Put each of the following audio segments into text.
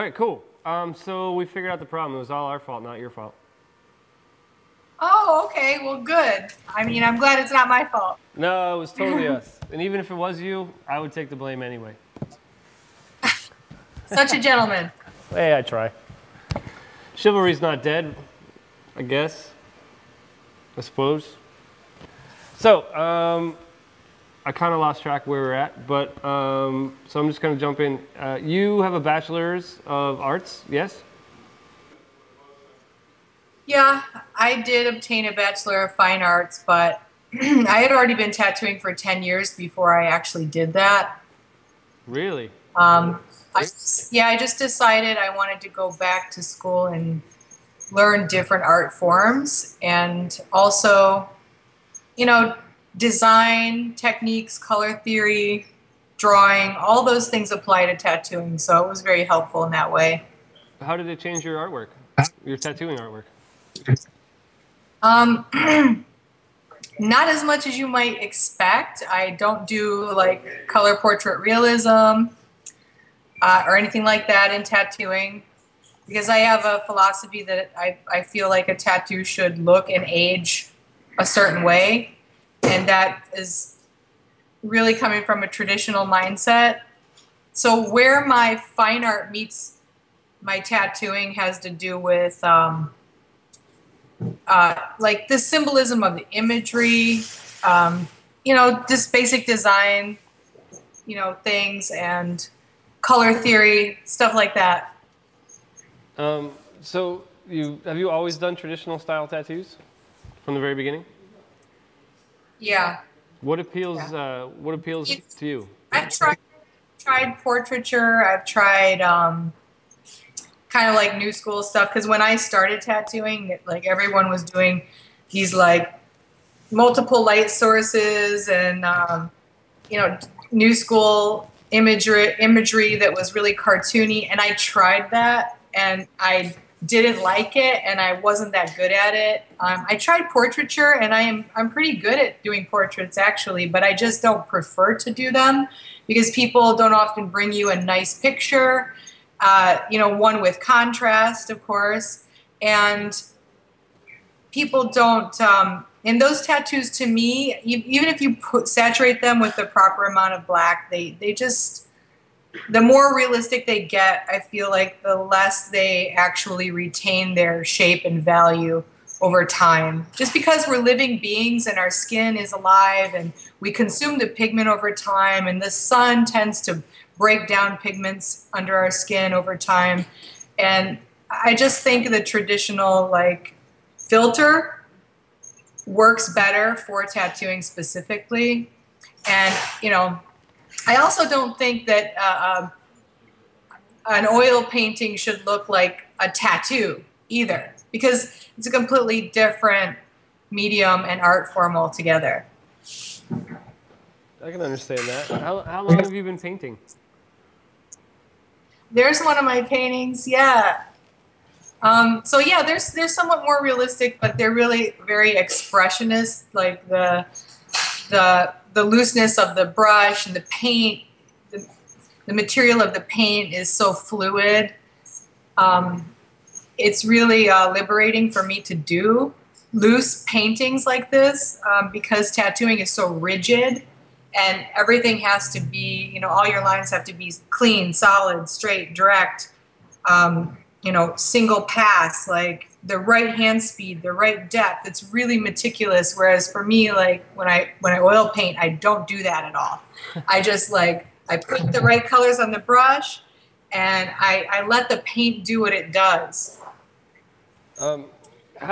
right, cool. So we figured out the problem. It was all our fault, not your fault. Oh, okay. Well, good. I mean, I'm glad it's not my fault. No, it was totally us. And even if it was you, I would take the blame anyway. Such a gentleman. Hey, I try. Chivalry's not dead, I guess. I suppose. So, I kind of lost track where we're at, but so I'm just going to jump in. You have a bachelor's of arts, yes? Yeah, I did obtain a Bachelor of Fine Arts, but I had already been tattooing for 10 years before I actually did that. Really? I just decided I wanted to go back to school and learn different art forms and also, you know, design techniques, color theory, drawing, all those things apply to tattooing. So it was very helpful in that way. How did it change your artwork, your tattooing artwork? Not as much as you might expect. I don't do like color portrait realism or anything like that in tattooing because I have a philosophy that I feel like a tattoo should look and age a certain way, and that is really coming from a traditional mindset. So where my fine art meets my tattooing has to do with like the symbolism of the imagery, you know, just basic design, you know, things and color theory, stuff like that. So have you always done traditional style tattoos from the very beginning? Yeah. What appeals to you? I've tried portraiture. I've tried kind of like new school stuff because when I started tattooing, like everyone was doing these like multiple light sources and you know, new school imagery that was really cartoony, and I tried that and I didn't like it and I wasn't that good at it. I tried portraiture and I'm pretty good at doing portraits actually, but I just don't prefer to do them because people don't often bring you a nice picture. You know, one with contrast, of course, and people don't, and those tattoos to me, even if you saturate them with the proper amount of black, they just, the more realistic they get, I feel like the less they actually retain their shape and value over time. Just because we're living beings and our skin is alive and we consume the pigment over time, and the sun tends to break down pigments under our skin over time. And I just think the traditional like filter works better for tattooing specifically. And, you know, I also don't think that an oil painting should look like a tattoo either, because it's a completely different medium and art form altogether. I can understand that. How long have you been painting? There's one of my paintings, yeah. So yeah, they're somewhat more realistic, but they're really very expressionist. Like the looseness of the brush and the paint, the material of the paint is so fluid. It's really liberating for me to do loose paintings like this because tattooing is so rigid. And everything has to be, you know, all your lines have to be clean, solid, straight, direct, you know, single pass, like the right hand speed, the right depth. It's really meticulous. Whereas for me, like when I oil paint, I don't do that at all. I just like, I put the right colors on the brush and I let the paint do what it does. How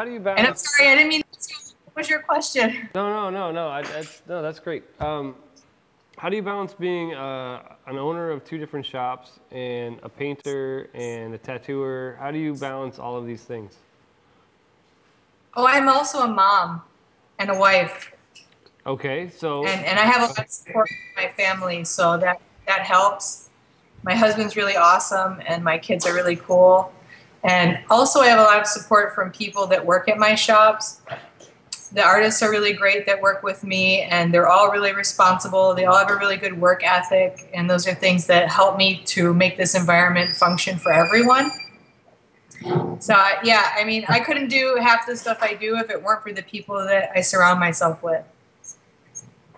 do you balance? And I'm sorry, I didn't mean to. What was your question? No, that's great. How do you balance being an owner of two different shops and a painter and a tattooer? How do you balance all of these things? Oh, I'm also a mom and a wife. Okay, so... And I have a lot of support from my family, so that helps. My husband's really awesome, and my kids are really cool. And also I have a lot of support from people that work at my shops. The artists are really great that work with me, and they're all really responsible. They all have a really good work ethic, and those are things that help me to make this environment function for everyone. So yeah, I mean, I couldn't do half the stuff I do if it weren't for the people that I surround myself with.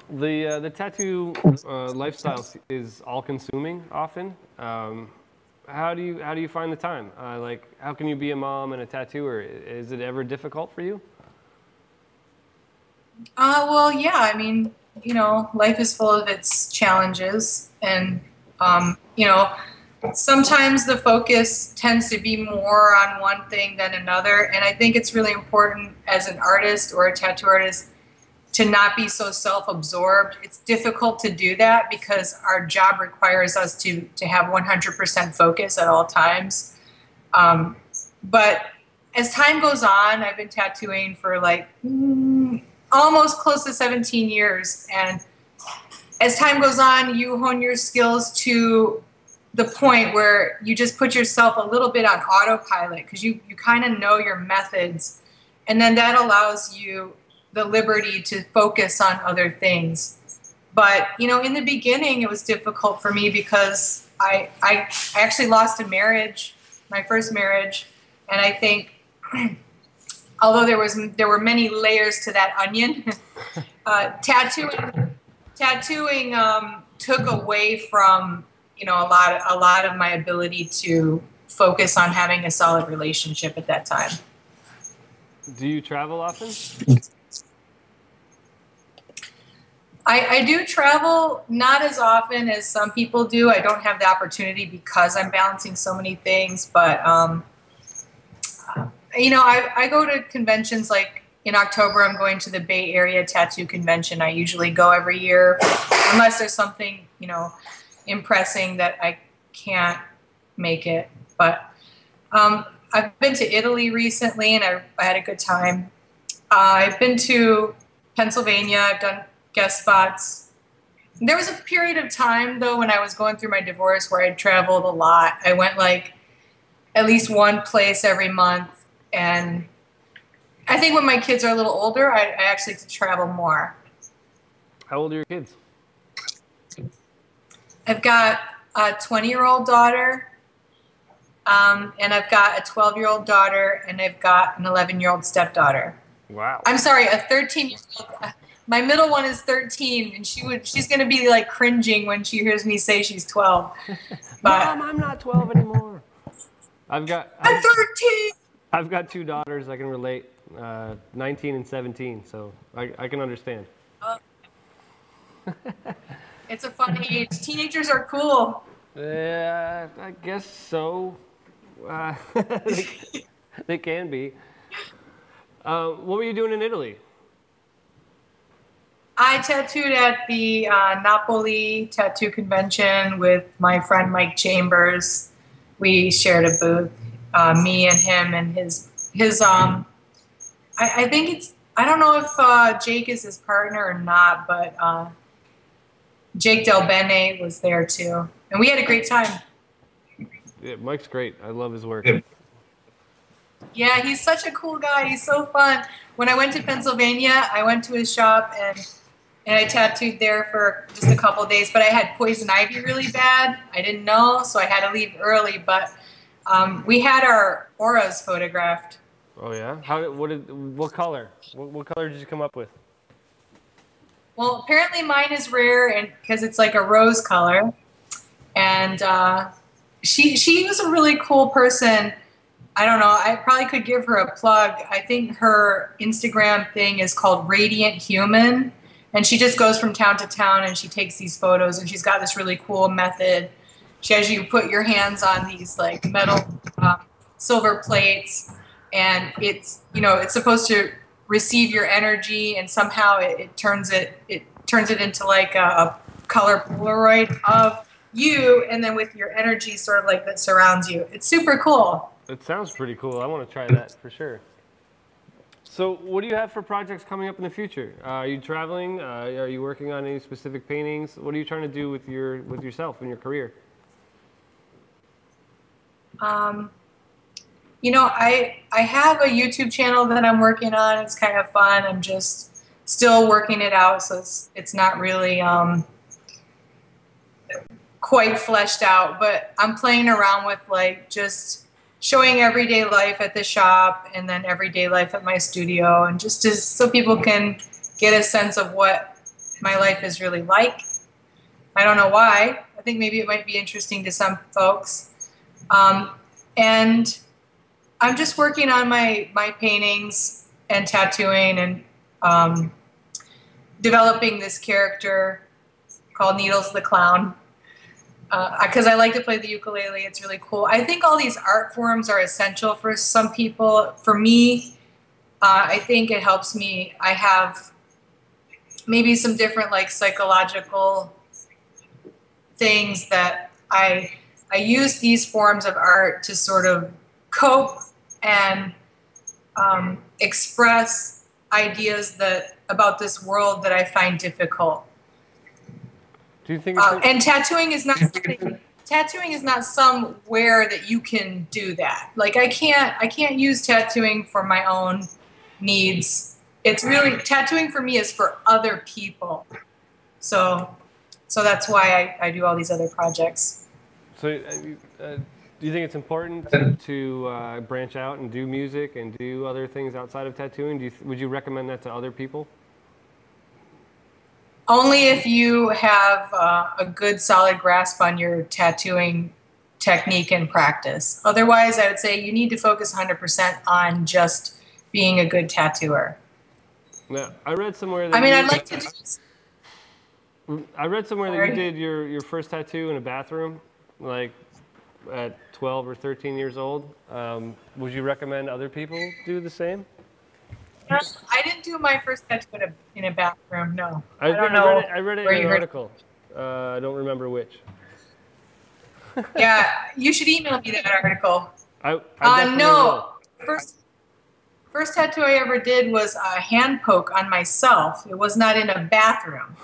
The tattoo lifestyle is all-consuming often. How do you find the time? Like, how can you be a mom and a tattooer? Is it ever difficult for you? Well, yeah, I mean, you know, life is full of its challenges, and you know, sometimes the focus tends to be more on one thing than another, and I think it's really important as an artist or a tattoo artist to not be so self-absorbed. It's difficult to do that because our job requires us to have 100% focus at all times. But as time goes on, I've been tattooing for like almost close to 17 years. And as time goes on, you hone your skills to the point where you just put yourself a little bit on autopilot because you kind of know your methods. And then that allows you the liberty to focus on other things. But, you know, in the beginning, it was difficult for me because I actually lost a marriage, my first marriage. And I think, although there were many layers to that onion, tattooing took away from, you know, a lot of my ability to focus on having a solid relationship at that time. Do you travel often? I do travel, not as often as some people do. I don't have the opportunity because I'm balancing so many things. But, you know, I go to conventions. Like in October, I'm going to the Bay Area Tattoo Convention. I usually go every year, unless there's something, you know, impressing that I can't make it. But I've been to Italy recently, and I had a good time. I've been to Pennsylvania. I've done guest spots. There was a period of time, though, when I was going through my divorce where I traveled a lot. I went like at least one place every month. And I think when my kids are a little older, I actually get to travel more. How old are your kids? I've got a 20-year-old daughter, and I've got a 12-year-old daughter, and I've got an 11-year-old stepdaughter. Wow. I'm sorry, a 13-year-old. My middle one is 13, and she's going to be like cringing when she hears me say she's 12. But Mom, I'm not 12 anymore. I'm 13. I've got two daughters. I can relate, 19 and 17, so I can understand. It's a fun age. Teenagers are cool. Yeah, I guess so. They can be. What were you doing in Italy? I tattooed at the Napoli Tattoo Convention with my friend Mike Chambers. We shared a booth, me and him and his I think it's, I don't know if Jake is his partner or not, but Jake Del Bene was there too. And we had a great time. Yeah, Mike's great. I love his work. Yeah, he's such a cool guy. He's so fun. When I went to Pennsylvania, I went to his shop and I tattooed there for just a couple of days. But I had poison ivy really bad. I didn't know, so I had to leave early. But we had our auras photographed. Oh yeah? What color? What color did you come up with? Well, apparently mine is rare, and because it's like a rose color. And she was a really cool person. I don't know. I probably could give her a plug. I think her Instagram thing is called Radiant Human. And she just goes from town to town and she takes these photos, and she's got this really cool method. She has you put your hands on these like metal silver plates, and it's, you know, it's supposed to receive your energy, and somehow it turns it into like a color Polaroid of you, and then with your energy sort of like that surrounds you. It's super cool. It sounds pretty cool. I want to try that for sure. So what do you have for projects coming up in the future? Are you traveling? Are you working on any specific paintings? What are you trying to do with yourself and your career? I have a YouTube channel that I'm working on. It's kind of fun. I'm just still working it out, so it's not really quite fleshed out. But I'm playing around with like just showing everyday life at the shop and then everyday life at my studio, and just so people can get a sense of what my life is really like. I don't know why. I think maybe it might be interesting to some folks. And I'm just working on my paintings and tattooing and developing this character called Needles the Clown. Because I like to play the ukulele. It's really cool. I think all these art forms are essential for some people. For me, I think it helps me. I have maybe some different like psychological things that I use these forms of art to sort of cope and express ideas about this world that I find difficult. Do you think and tattooing is not somewhere that you can do that. Like I can't use tattooing for my own needs. It's really, tattooing for me is for other people. So that's why I do all these other projects. So do you think it's important to branch out and do music and do other things outside of tattooing? Would you recommend that to other people? Only if you have a good solid grasp on your tattooing technique and practice. Otherwise, I would say you need to focus 100% on just being a good tattooer. Now, I read somewhere that I'd like to just... I read somewhere that you did your first tattoo in a bathroom, like at 12 or 13 years old. Would you recommend other people do the same? I didn't do my first tattoo in a bathroom, no. I read it in an article. I don't remember which. Yeah, you should email me that article. No. First tattoo I ever did was a hand poke on myself. It was not in a bathroom.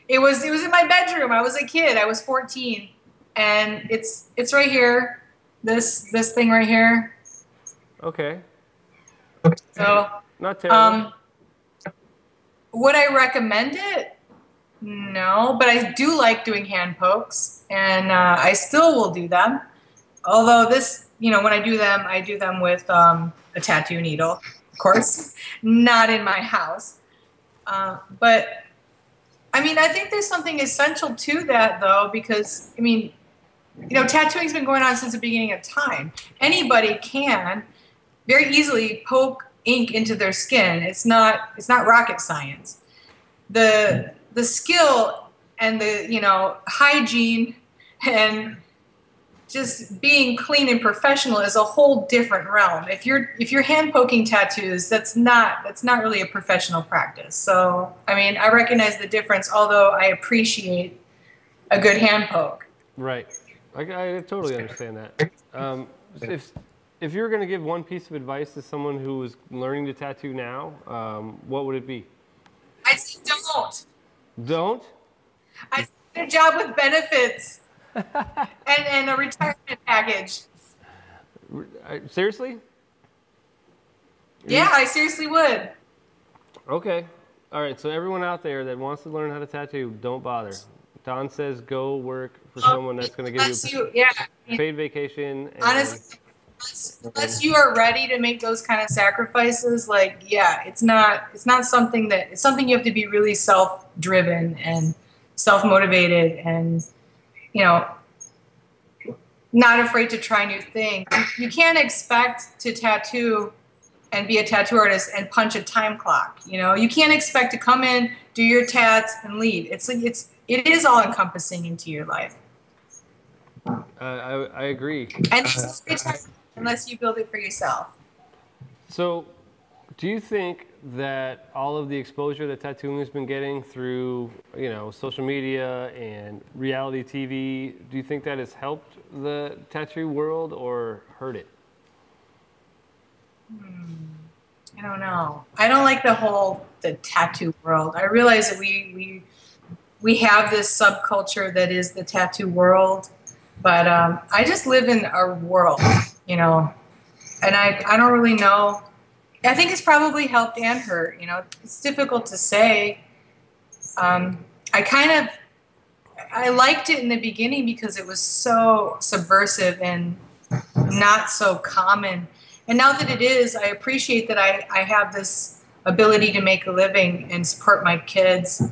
It was in my bedroom. I was a kid. I was 14, and it's right here. This thing right here. Okay. So not terrible. Would I recommend it? No, but I do like doing hand pokes, and I still will do them. Although when I do them with a tattoo needle, of course, not in my house. But I think there's something essential to that, though, because tattooing's been going on since the beginning of time. Anybody can very easily poke ink into their skin. It's not rocket science. The skill and the hygiene and just being clean and professional is a whole different realm. If you're hand poking tattoos, that's not really a professional practice. So I recognize the difference, although I appreciate a good hand poke. Right, I totally understand that. If you were going to give one piece of advice to someone who was learning to tattoo now, what would it be? I'd say don't. Don't? I'd say get a job with benefits and a retirement package. Seriously? Yeah, I seriously would. Okay. All right, so everyone out there that wants to learn how to tattoo, don't bother. Don says go work for someone that's going to give you a paid vacation. And honestly, unless you are ready to make those kind of sacrifices, it's not something it's something you have to be really self-driven and self-motivated and, not afraid to try new things. You can't expect to tattoo and be a tattoo artist and punch a time clock. You can't expect to come in, do your tats, and leave. It is all encompassing into your life. I agree. And unless you build it for yourself. So, do you think that all of the exposure that tattooing has been getting through, social media and reality TV, do you think that has helped the tattoo world or hurt it? I don't know. I don't like the tattoo world. I realize that we have this subculture that is the tattoo world. But I just live in a world, you know, and I don't really know. I think it's probably helped and hurt. You know, it's difficult to say. I kind of I liked it in the beginning because it was so subversive and not so common. And now that it is, I appreciate that I have this ability to make a living and support my kids.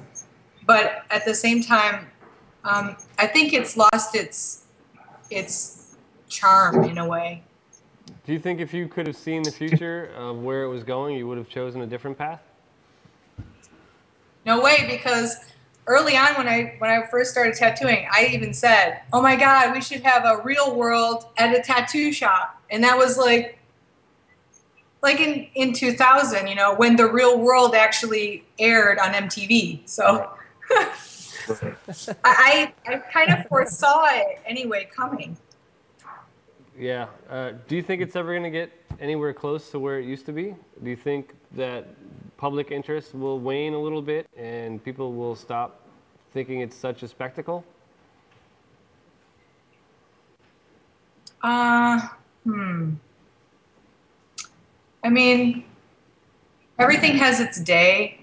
But at the same time, I think it's lost its charm in a way. Do you think if you could have seen the future of where it was going, you would have chosen a different path? No way, because early on when I first started tattooing, I even said, "Oh my God, we should have a real world at a tattoo shop," and that was like in 2000, you know, when the Real World actually aired on MTV. So I kind of foresaw it anyway coming. Yeah. Do you think it's ever going to get anywhere close to where it used to be? Do you think that public interest will wane a little bit and people will stop thinking it's such a spectacle? I mean, everything has its day.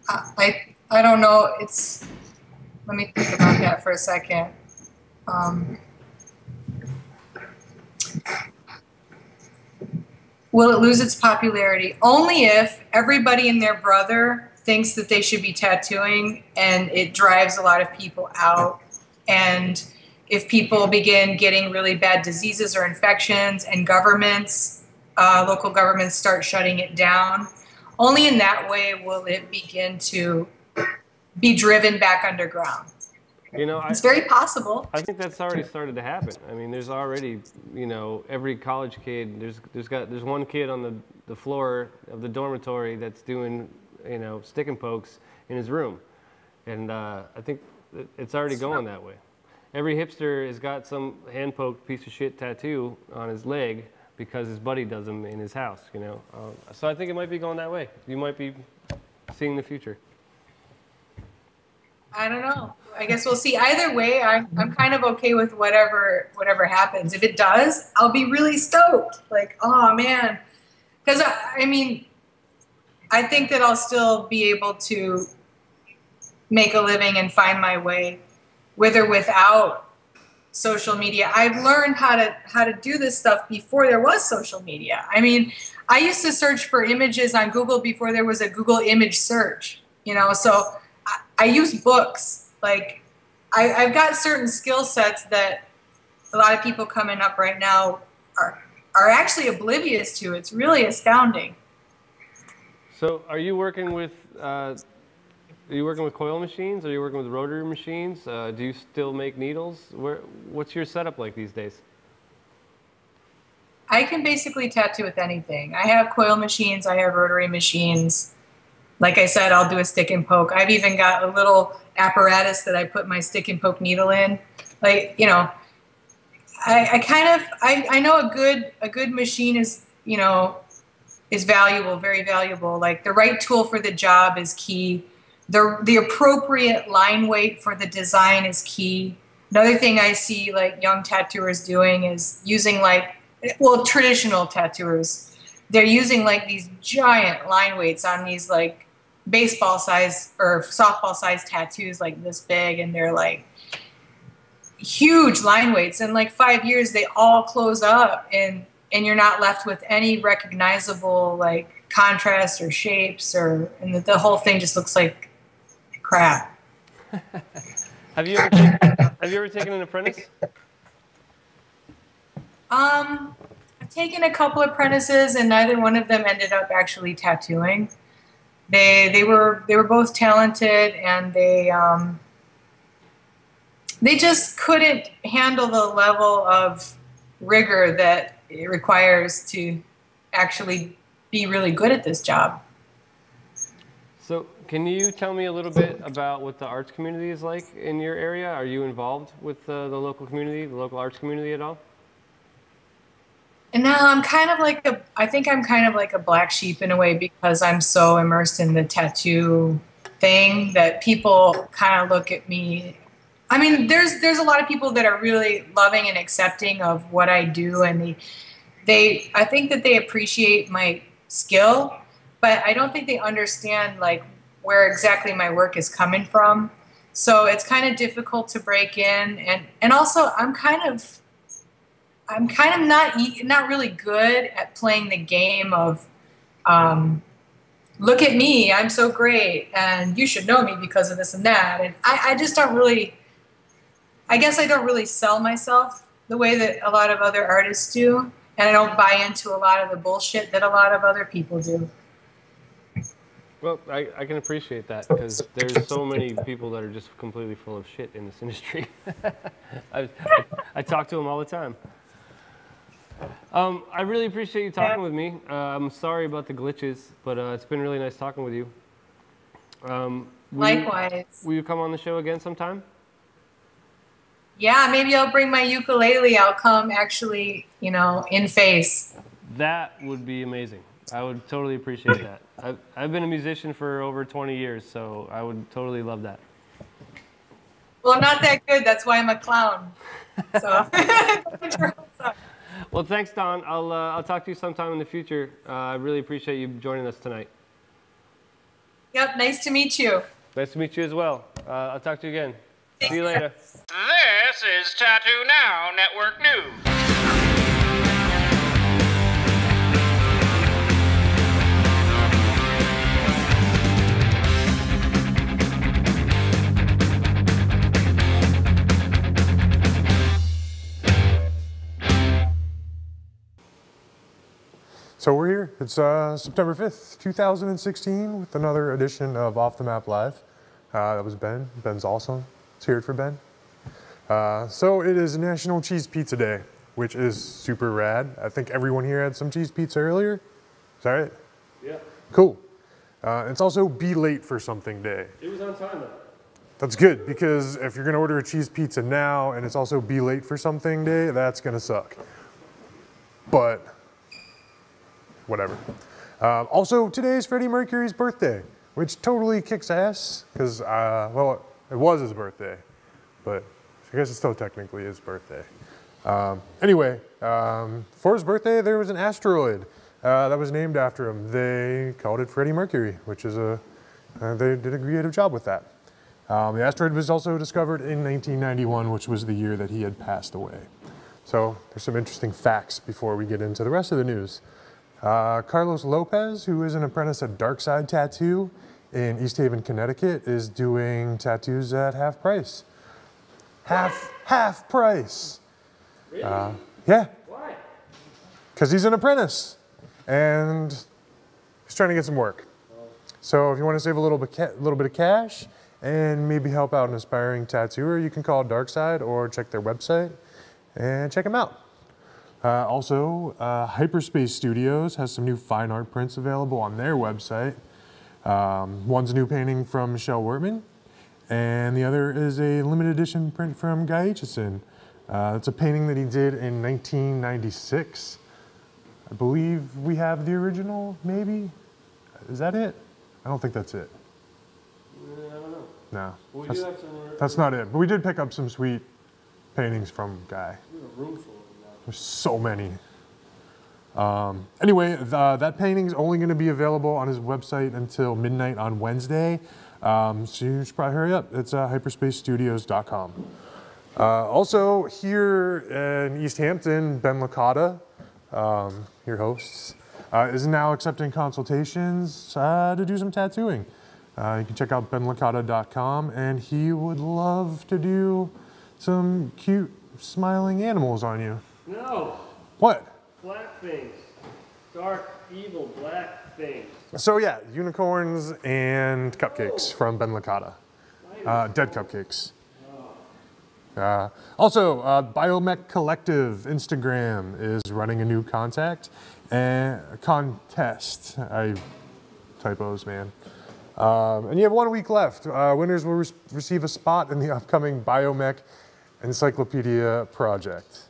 I don't know. Let me think about that for a second. Will it lose its popularity? Only if everybody and their brother thinks that they should be tattooing and it drives a lot of people out. And if people begin getting really bad diseases or infections and governments, local governments start shutting it down, only in that way will it begin to be driven back underground. You know, it's very possible. I think that's already started to happen. I mean, there's already, you know, every college kid, there's one kid on the floor of the dormitory that's doing, you know, stick and pokes in his room. And I think it's already going that way. Every hipster has got some hand-poked piece of shit tattoo on his leg because his buddy does them in his house, you know. So I think it might be going that way. You might be seeing the future. I don't know. I guess we'll see. Either way, I'm kind of okay with whatever happens. If it does, I'll be really stoked. Like, oh man, because I mean, I think that I'll still be able to make a living and find my way, with or without social media. I've learned how to do this stuff before there was social media. I mean, I used to search for images on Google before there was a Google image search. You know, so I use books. Like, I've got certain skill sets that a lot of people coming up right now are actually oblivious to. It's really astounding. So, are you working with coil machines? Are you working with rotary machines? Do you still make needles? What's your setup like these days? I can basically tattoo with anything. I have coil machines. I have rotary machines. Like I said, I'll do a stick and poke. I've even got a little apparatus that I put my stick and poke needle in. Like, you know, I know a good machine is, you know, is valuable, very valuable. Like, the right tool for the job is key. The appropriate line weight for the design is key. Another thing I see like young tattooers doing is using traditional tattooers. They're using like these giant line weights on these like baseball size or softball size tattoos like this big, and they're like huge line weights. In like 5 years, they all close up, and you're not left with any recognizable like contrast or shapes, and the whole thing just looks like crap. Have you ever taken an apprentice? I've taken a couple apprentices, and neither one of them ended up actually tattooing. They were both talented, and they just couldn't handle the level of rigor that it requires to actually be really good at this job. So, can you tell me a little bit about what the arts community is like in your area? Are you involved with the local community, the local arts community at all? And now I think I'm kind of like a black sheep in a way, because I'm so immersed in the tattoo thing that people kind of look at me I mean, there's a lot of people that are really loving and accepting of what I do, and I think that they appreciate my skill, but I don't think they understand like where exactly my work is coming from. So it's kind of difficult to break in, and also I'm kind of not really good at playing the game of look at me, I'm so great, and you should know me because of this and that. And I just don't really, I guess I don't really sell myself the way that a lot of other artists do. And I don't buy into a lot of the bullshit that a lot of other people do. Well, I can appreciate that because there's so many people that are just completely full of shit in this industry. I talk to them all the time. I really appreciate you talking with me. I'm sorry about the glitches, but it's been really nice talking with you. Likewise. Will you come on the show again sometime? Yeah, maybe I'll bring my ukulele. I'll come actually, you know, in face. That would be amazing. I would totally appreciate that. I've been a musician for over 20 years, so I would totally love that. Well, I'm not that good. That's why I'm a clown. So. Well, thanks, Don. I'll talk to you sometime in the future. I really appreciate you joining us tonight. Yep, nice to meet you. Nice to meet you as well. I'll talk to you again. See you later. This is Tattoo Now Network News. So we're here. It's September 5th, 2016, with another edition of Off the Map Live. That was Ben. Ben's awesome. Let's hear it for Ben. So it is National Cheese Pizza Day, which is super rad. I think everyone here had some cheese pizza earlier. Is that right? Yeah. Cool. It's also Be Late for Something Day. It was on time, though. That's good, because if you're going to order a cheese pizza now and it's also Be Late for Something Day, that's going to suck. But whatever. Also, today is Freddie Mercury's birthday, which totally kicks ass, because, well, it was his birthday, but I guess it still technically his birthday. Anyway, for his birthday, there was an asteroid that was named after him. They called it Freddie Mercury, which is they did a creative job with that. The asteroid was also discovered in 1991, which was the year that he had passed away. So there's some interesting facts before we get into the rest of the news. Carlos Lopez, who is an apprentice at Darkside Tattoo in East Haven, Connecticut, is doing tattoos at half price. Half price. Really? Yeah. Why? Because he's an apprentice and he's trying to get some work. So if you want to save a little bit of cash and maybe help out an aspiring tattooer, you can call Darkside or check their website and check them out. Also, Hyperspace Studios has some new fine art prints available on their website. One's a new painting from Michelle Wortman, and the other is a limited edition print from Guy Aitchison. It's a painting that he did in 1996. I believe we have the original, maybe? Is that it? I don't think that's it. I don't know. No, Well, we do have some, that's not it. But we did pick up some sweet paintings from Guy. we have a room full of them now. There's so many. Anyway, that painting's only going to be available on his website until midnight on Wednesday. So you should probably hurry up. It's hyperspacestudios.com. Also, here in Easthampton, Ben Licata, your hosts, is now accepting consultations to do some tattooing. You can check out benlicata.com, and he would love to do some cute smiling animals on you. No. What? Black things. Dark, evil, black things. So yeah, unicorns and cupcakes from Ben Licata. Dead cupcakes. Also, Biomech Collective Instagram is running a new contest. Typos, man. And you have 1 week left. Winners will receive a spot in the upcoming Biomech Encyclopedia project.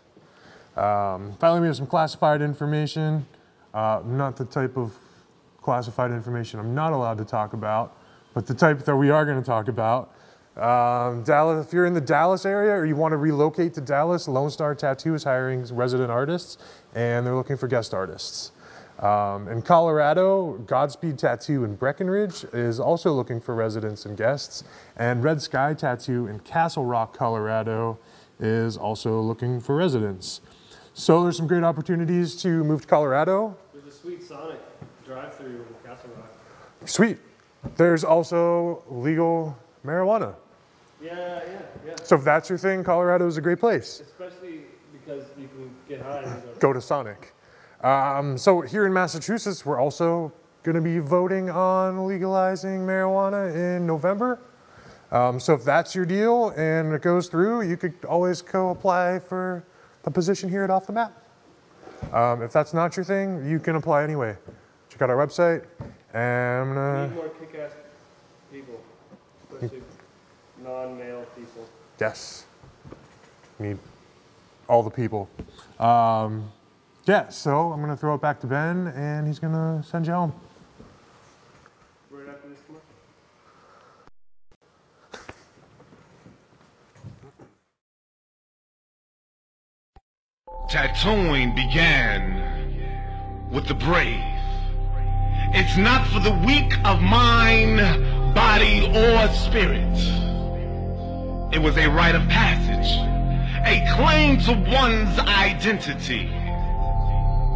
Finally, we have some classified information. Not the type of classified information I'm not allowed to talk about, but the type that we are going to talk about. Dallas, if you're in the Dallas area or you want to relocate to Dallas, Lone Star Tattoo is hiring resident artists, and they're looking for guest artists. In Colorado, Godspeed Tattoo in Breckenridge is also looking for residents and guests, and Red Sky Tattoo in Castle Rock, Colorado is also looking for residents. So there's some great opportunities to move to Colorado. There's a sweet Sonic drive-through in Castle Rock. Sweet. There's also legal marijuana. Yeah. So if that's your thing, Colorado is a great place. Especially because you can get high and go to Sonic. So here in Massachusetts, we're also going to be voting on legalizing marijuana in November. So if that's your deal and it goes through, you could always go apply for a position here at Off the Map. If that's not your thing, you can apply anyway. Check out our website. And we need more kick-ass people, especially non-male people. Yes. Need all the people. Yeah, so I'm going to throw it back to Ben, and he's going to send you home. Right after this commercial. Tattooing began with the brave. It's not for the weak of mind, body, or spirit. It was a rite of passage, a claim to one's identity.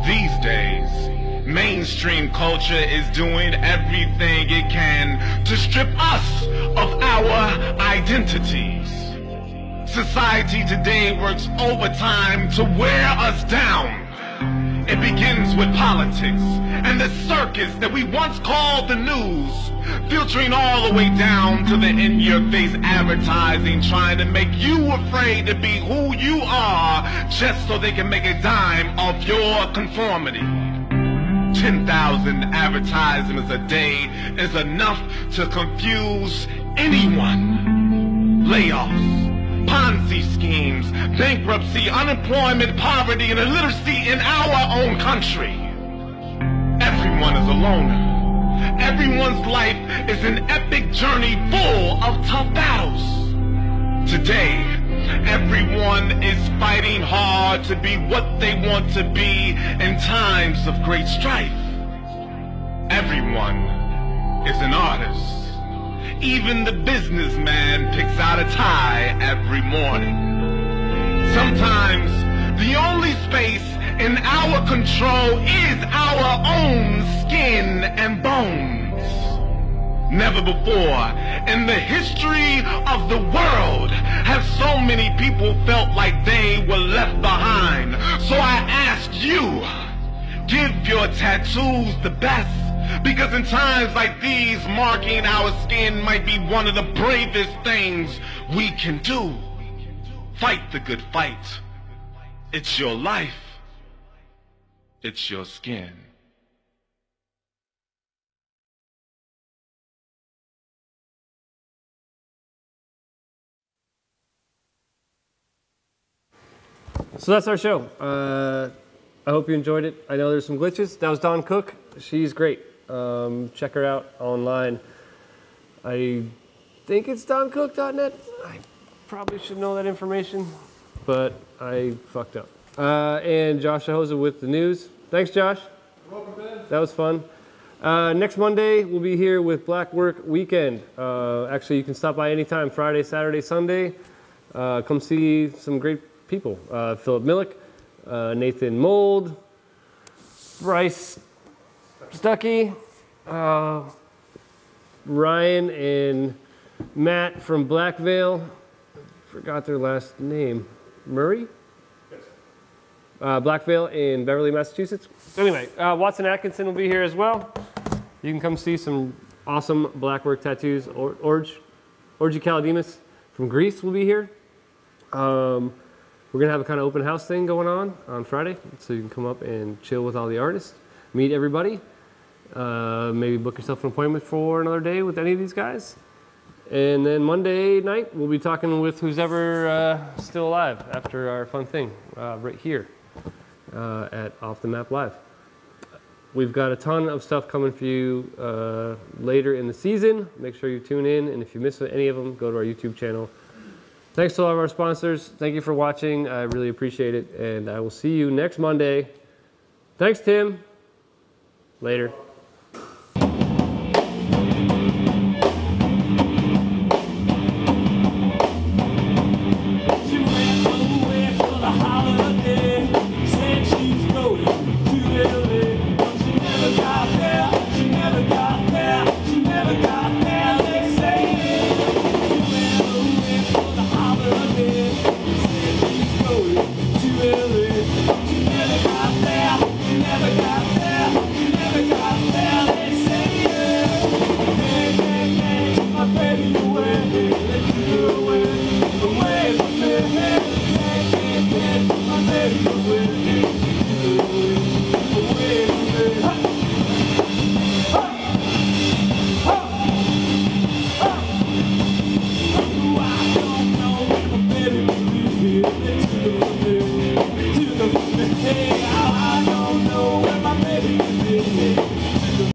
These days, mainstream culture is doing everything it can to strip us of our identities. Society today works overtime to wear us down. It begins with politics and the circus that we once called the news, filtering all the way down to the in-your-face advertising, trying to make you afraid to be who you are just so they can make a dime off your conformity. 10,000 advertisements a day is enough to confuse anyone. Layoffs, Ponzi schemes, bankruptcy, unemployment, poverty, and illiteracy in our own country. Everyone is a loner. Everyone's life is an epic journey full of tough battles. Today, everyone is fighting hard to be what they want to be in times of great strife. Everyone is an artist. Even the businessman picks out a tie every morning. Sometimes the only space in our control is our own skin and bones. Never before in the history of the world have so many people felt like they were left behind. So I ask you, give your tattoos the best. Because in times like these, marking our skin might be one of the bravest things we can do. Fight the good fight. It's your life. It's your skin. So that's our show. I hope you enjoyed it. I know there's some glitches. That was Dawn Cooke. She's great. Check her out online. I think it's DawnCook.net. I probably should know that information, but I fucked up. And Josh Suchoza with the news. Thanks, Josh. You're welcome, Ben. That was fun. Next Monday, we'll be here with Black Work Weekend. Actually, you can stop by anytime, Friday, Saturday, Sunday. Come see some great people. Philip Millick, Nathan Mold, Bryce Stuckey, Ryan and Matt from Black Veil. Forgot their last name. Murray? Black Veil in Beverly, Massachusetts. So anyway, Watson Atkinson will be here as well. You can come see some awesome black work tattoos. Orgy Kaladimas from Greece will be here. We're gonna have a kind of open house thing going on Friday, so you can come up and chill with all the artists, meet everybody. Maybe book yourself an appointment for another day with any of these guys. And then Monday night, we'll be talking with who's ever still alive after our fun thing right here at Off the Map Live. We've got a ton of stuff coming for you later in the season. Make sure you tune in, and if you miss any of them, go to our YouTube channel. Thanks to all of our sponsors. Thank you for watching. I really appreciate it, and I will see you next Monday. Thanks, Tim. Later.